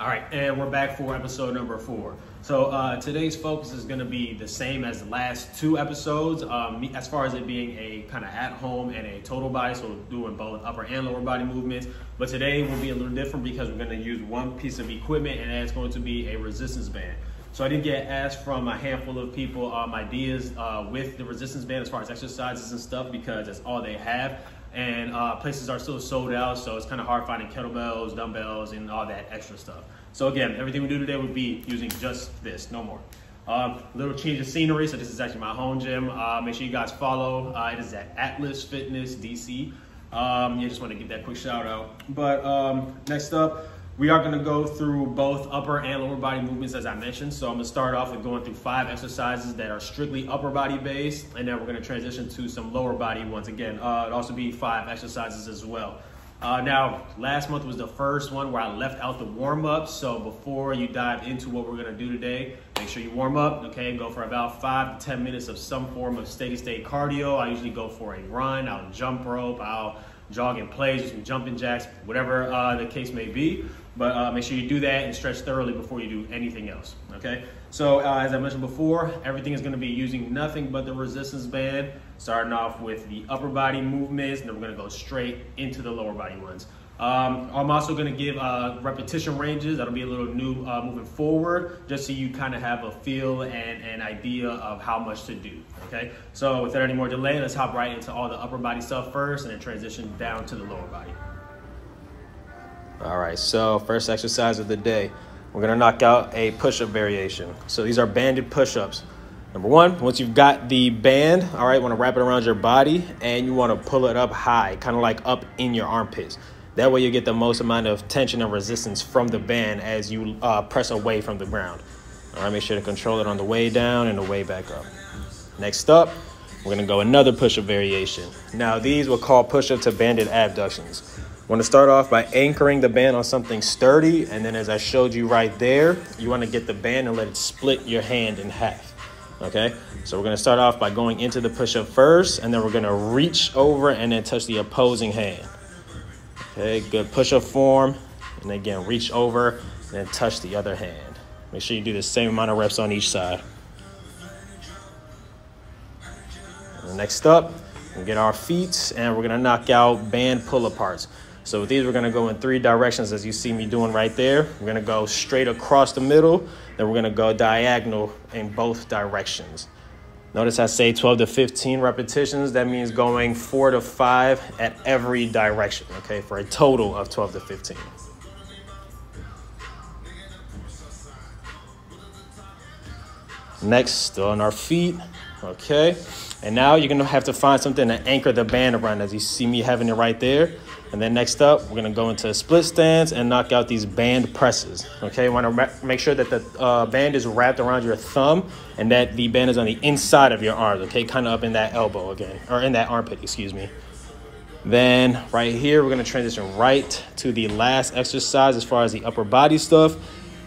All right, and we're back for episode number 4. So today's focus is going to be the same as the last 2 episodes, as far as it being a kind of at home and a total body, so doing both upper and lower body movements. But today will be a little different because we're going to use one piece of equipment, and that's going to be a resistance band. So I did get asked from a handful of people ideas with the resistance band as far as exercises and stuff, because that's all they have. And places are still sold out, so it's kind of hard finding kettlebells, dumbbells, and all that extra stuff. So again, everything we do today would be using just this, no more. Little change of scenery, so this is actually my home gym. Make sure you guys follow. It is at Atlas Fitness DC. Just want to give that quick shout out. But next up, we are going to go through both upper and lower body movements, as I mentioned. So I'm going to start off with going through 5 exercises that are strictly upper body based, and then we're going to transition to some lower body ones. Again, it'll also be 5 exercises as well. Now, last month was the first one where I left out the warm-up. So before you dive into what we're going to do today, make sure you warm up, okay? Go for about 5 to 10 minutes of some form of steady-state cardio. I usually go for a run, I'll jump rope, I'll jog in place, do some jumping jacks, whatever the case may be. But make sure you do that and stretch thoroughly before you do anything else, okay? So as I mentioned before, everything is going to be using nothing but the resistance band, starting off with the upper body movements, and then we're going to go straight into the lower body ones. I'm also going to give repetition ranges. That'll be a little new moving forward, just so you kind of have a feel and an idea of how much to do, okay? So without any more delay, let's hop right into all the upper body stuff first and then transition down to the lower body. All right, so first exercise of the day, we're gonna knock out a push-up variation. So these are banded push-ups. Number 1, once you've got the band, all right, wanna wrap it around your body and you wanna pull it up high, kind of like up in your armpits. That way you get the most amount of tension and resistance from the band as you press away from the ground. All right, make sure to control it on the way down and the way back up. Next up, we're gonna go another push-up variation. Now these we'll call push-up to banded abductions. Want to start off by anchoring the band on something sturdy, and then as I showed you right there, you want to get the band and let it split your hand in half, okay? So we're going to start off by going into the push-up first, and then we're going to reach over and then touch the opposing hand. Okay, good push-up form, and again, reach over and then touch the other hand. Make sure you do the same amount of reps on each side. And next up, we'll get our feet, and we're going to knock out band pull-aparts. So with these, we're going to go in 3 directions, as you see me doing right there. We're going to go straight across the middle, then we're going to go diagonal in both directions. Notice I say 12 to 15 repetitions. That means going 4 to 5 at every direction, okay, for a total of 12 to 15. Next, still on our feet, okay. And now you're going to have to find something to anchor the band around, as you see me having it right there. And then next up, we're going to go into a split stance and knock out these band presses. Okay, you want to make sure that the band is wrapped around your thumb and that the band is on the inside of your arms, okay, kind of up in that elbow again, or in that armpit, excuse me. Then right here, we're going to transition right to the last exercise as far as the upper body stuff.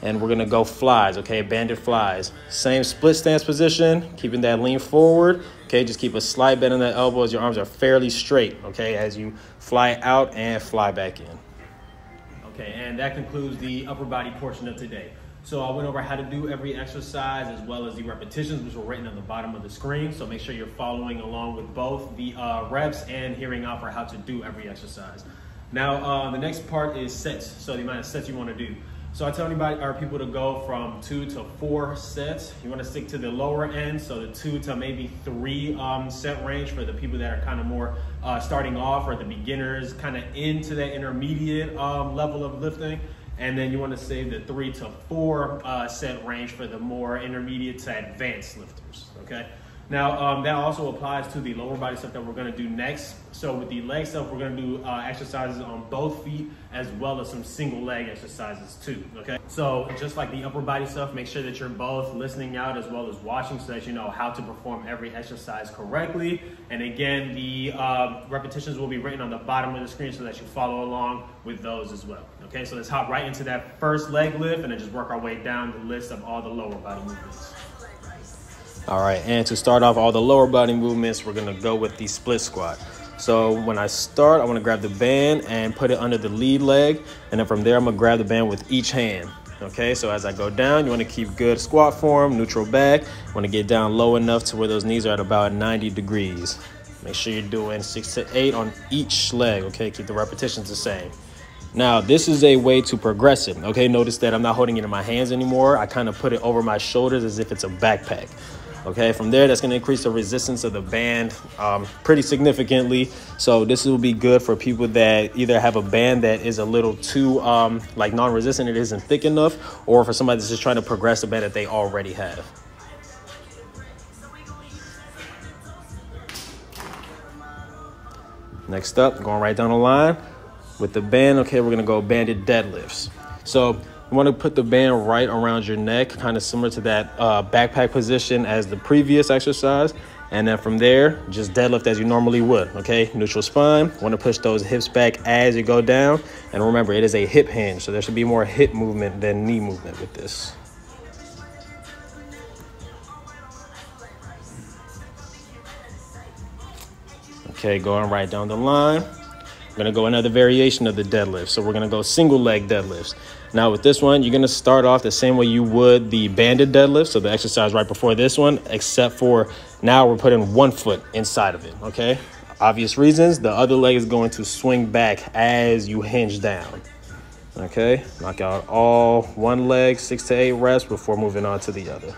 And we're going to go flies, okay, banded flies. Same split stance position, keeping that lean forward. Okay, just keep a slight bend on the elbow as your arms are fairly straight, okay, as you fly out and fly back in. Okay, and that concludes the upper body portion of today. So I went over how to do every exercise as well as the repetitions, which were written on the bottom of the screen. So make sure you're following along with both the reps and hearing out for how to do every exercise. Now, the next part is sets, so the amount of sets you want to do. So I tell people to go from 2 to 4 sets. You want to stick to the lower end, so the 2 to maybe 3 set range for the people that are kind of more starting off, or the beginners kind of into that intermediate level of lifting. And then you want to save the 3 to 4 set range for the more intermediate to advanced lifters, okay? Now, that also applies to the lower body stuff that we're going to do next. So with the leg stuff, we're going to do exercises on both feet as well as some single leg exercises too, okay? So just like the upper body stuff, make sure that you're both listening out as well as watching so that you know how to perform every exercise correctly. And again, the repetitions will be written on the bottom of the screen so that you follow along with those as well, okay? So let's hop right into that first leg lift and then just work our way down the list of all the lower body movements. All right, and to start off all the lower body movements, we're gonna go with the split squat. So when I start, I wanna grab the band and put it under the lead leg. And then from there, I'm gonna grab the band with each hand. Okay, so as I go down, you want to keep good squat form, neutral back. You want to get down low enough to where those knees are at about 90 degrees. Make sure you're doing 6 to 8 on each leg. Okay, keep the repetitions the same. Now, this is a way to progress it. Okay, notice that I'm not holding it in my hands anymore. I kind of put it over my shoulders as if it's a backpack. Okay, from there, that's going to increase the resistance of the band pretty significantly. So this will be good for people that either have a band that is a little too like non-resistant, it isn't thick enough, or for somebody that's just trying to progress a band that they already have. Next up, going right down the line with the band. Okay, we're going to go banded deadlifts. So you want to put the band right around your neck, kind of similar to that backpack position as the previous exercise. And then from there, just deadlift as you normally would, okay? Neutral spine. Want to push those hips back as you go down. And remember, it is a hip hinge, so there should be more hip movement than knee movement with this. Okay, going right down the line. We're going to go another variation of the deadlift. So we're going to go single leg deadlifts. Now with this one, you're going to start off the same way you would the banded deadlift. So the exercise right before this one, except for now we're putting one foot inside of it. Okay. Obvious reasons. The other leg is going to swing back as you hinge down. Okay. Knock out all one leg, 6 to 8 reps before moving on to the other.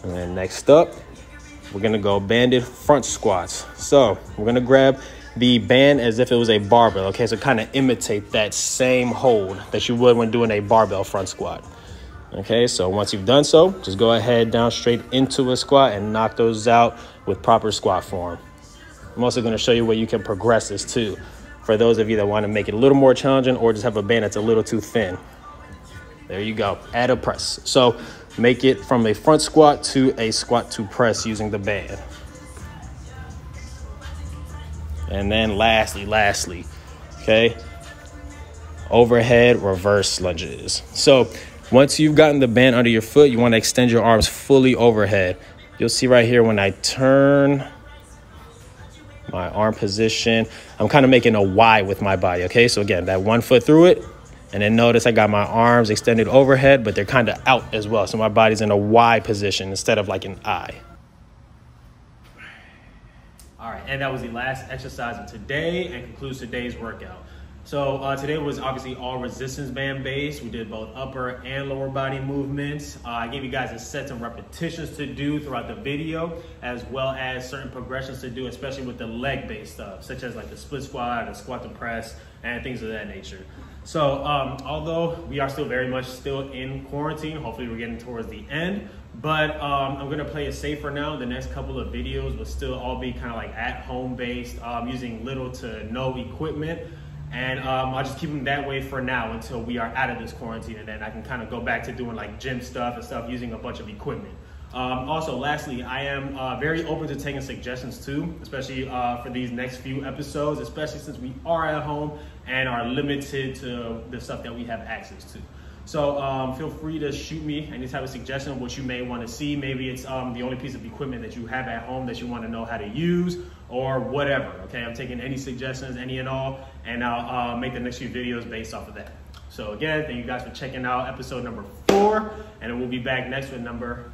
And then next up, we're going to go banded front squats. So we're going to grab the band as if it was a barbell. Okay, so kind of imitate that same hold that you would when doing a barbell front squat. Okay, so once you've done so, just go ahead down straight into a squat and knock those out with proper squat form. I'm also going to show you where you can progress this too, for those of you that want to make it a little more challenging or just have a band that's a little too thin. There you go. Add a press. So make it from a front squat to a squat to press using the band. And then lastly, okay, overhead reverse lunges. So once you've gotten the band under your foot, you want to extend your arms fully overhead. You'll see right here when I turn my arm position, I'm kind of making a Y with my body. Okay, so again, that one foot through it. And then notice I got my arms extended overhead, but they're kind of out as well. So my body's in a Y position instead of like an I. All right, and that was the last exercise of today and concludes today's workout. So today was obviously all resistance band based. We did both upper and lower body movements. I gave you guys a set of repetitions to do throughout the video, as well as certain progressions to do, especially with the leg based stuff, such as like the split squat, the squat to press, and things of that nature. So although we are still very much still in quarantine, hopefully we're getting towards the end, but I'm gonna play it safe for now. The next couple of videos will still all be kind of like at home based, using little to no equipment. And I'll just keep them that way for now until we are out of this quarantine, and then I can kind of go back to doing like gym stuff and stuff using a bunch of equipment. Also, lastly, I am very open to taking suggestions too, especially for these next few episodes, especially since we are at home and are limited to the stuff that we have access to. So feel free to shoot me any type of suggestion of what you may want to see. Maybe it's the only piece of equipment that you have at home that you want to know how to use, or whatever. Okay, I'm taking any suggestions, any and all, and I'll make the next few videos based off of that. So again, thank you guys for checking out episode number 4, and we'll be back next with number